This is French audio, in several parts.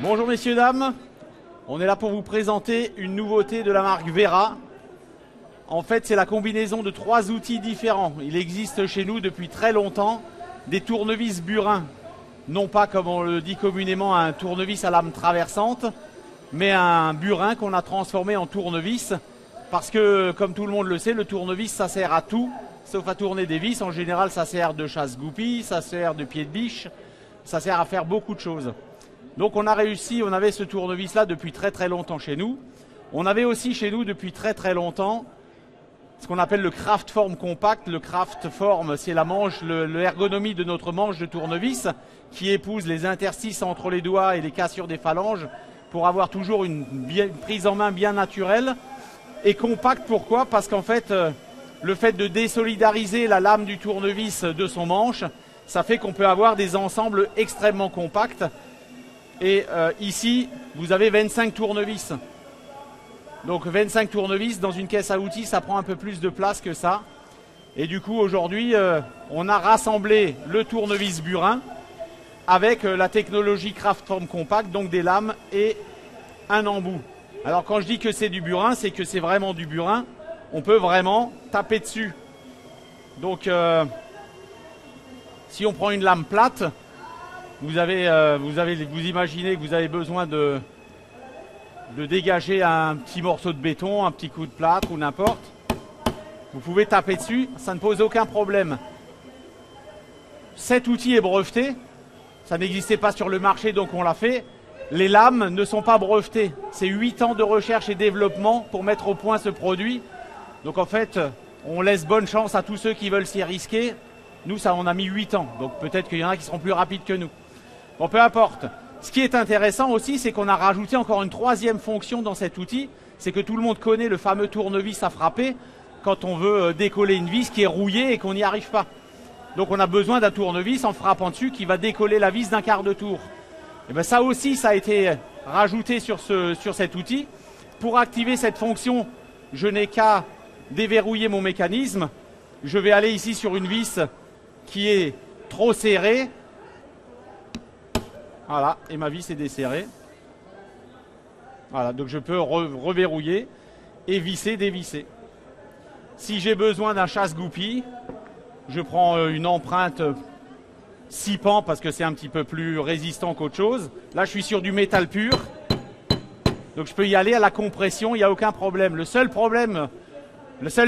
Bonjour messieurs, dames. On est là pour vous présenter une nouveauté de la marque Vera. En fait, c'est la combinaison de 3 outils différents. Il existe chez nous depuis très longtemps des tournevis burins. Non pas, comme on le dit communément, un tournevis à lame traversante, mais un burin qu'on a transformé en tournevis. Parce que, comme tout le monde le sait, le tournevis, ça sert à tout, sauf à tourner des vis. En général, ça sert de chasse-goupille, ça sert de pied de biche, ça sert à faire beaucoup de choses. Donc on a réussi, on avait ce tournevis là depuis très très longtemps chez nous. On avait aussi chez nous depuis très très longtemps ce qu'on appelle le Craftform compact. Le Craftform, c'est la manche, l'ergonomie de notre manche de tournevis qui épouse les interstices entre les doigts et les cassures des phalanges pour avoir toujours une prise en main bien naturelle. Et compact, pourquoi? Parce qu'en fait, le fait de désolidariser la lame du tournevis de son manche, ça fait qu'on peut avoir des ensembles extrêmement compacts. Et ici, vous avez 25 tournevis. Donc 25 tournevis dans une caisse à outils, ça prend un peu plus de place que ça. Et du coup, aujourd'hui, on a rassemblé le tournevis burin avec la technologie Craftform compact, donc des lames et un embout. Alors quand je dis que c'est du burin, c'est que c'est vraiment du burin. On peut vraiment taper dessus. Donc si on prend une lame plate, vous imaginez que vous avez besoin de dégager un petit morceau de béton, un petit coup de plâtre ou n'importe. Vous pouvez taper dessus, ça ne pose aucun problème. Cet outil est breveté, ça n'existait pas sur le marché donc on l'a fait. Les lames ne sont pas brevetées, c'est 8 ans de recherche et développement pour mettre au point ce produit. Donc en fait, on laisse bonne chance à tous ceux qui veulent s'y risquer. Nous, ça on a mis 8 ans, donc peut-être qu'il y en a qui seront plus rapides que nous. Bon, peu importe. Ce qui est intéressant aussi, c'est qu'on a rajouté encore une 3e fonction dans cet outil. C'est que tout le monde connaît le fameux tournevis à frapper quand on veut décoller une vis qui est rouillée et qu'on n'y arrive pas. Donc on a besoin d'un tournevis en frappant dessus qui va décoller la vis d'un quart de tour. Et bien ça aussi, ça a été rajouté sur cet outil. Pour activer cette fonction, je n'ai qu'à déverrouiller mon mécanisme. Je vais aller ici sur une vis qui est trop serrée. Voilà, et ma vis est desserrée. Voilà, donc je peux reverrouiller et visser, dévisser. Si j'ai besoin d'un chasse-goupille, je prends une empreinte 6 pans parce que c'est un petit peu plus résistant qu'autre chose. Là, je suis sur du métal pur. Donc je peux y aller à la compression, il n'y a aucun problème. Le seul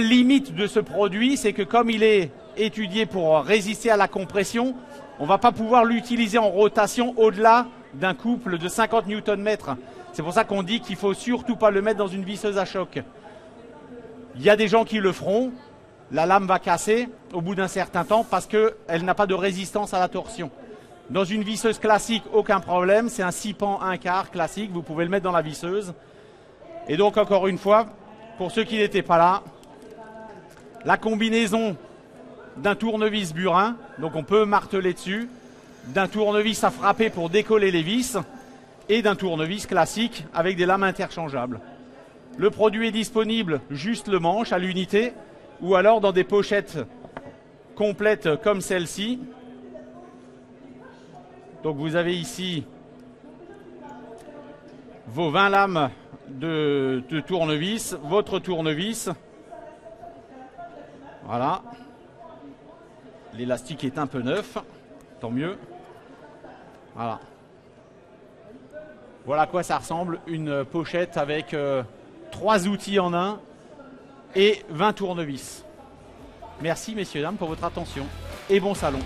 limite de ce produit, c'est que comme il est étudié pour résister à la compression, on ne va pas pouvoir l'utiliser en rotation au-delà d'un couple de 50 Nm. C'est pour ça qu'on dit qu'il ne faut surtout pas le mettre dans une visseuse à choc. Il y a des gens qui le feront. La lame va casser au bout d'un certain temps parce qu'elle n'a pas de résistance à la torsion. Dans une visseuse classique, aucun problème. C'est un 6 pans 1/4 classique. Vous pouvez le mettre dans la visseuse. Et donc, encore une fois, pour ceux qui n'étaient pas là, la combinaison d'un tournevis burin, donc on peut marteler dessus, d'un tournevis à frapper pour décoller les vis et d'un tournevis classique avec des lames interchangeables. Le produit est disponible juste le manche à l'unité ou alors dans des pochettes complètes comme celle-ci. Donc vous avez ici vos 20 lames de tournevis, votre tournevis. Voilà. L'élastique est un peu neuf, tant mieux. Voilà. Voilà à quoi ça ressemble, une pochette avec 3 outils en un et 20 tournevis. Merci messieurs, dames pour votre attention et bon salon.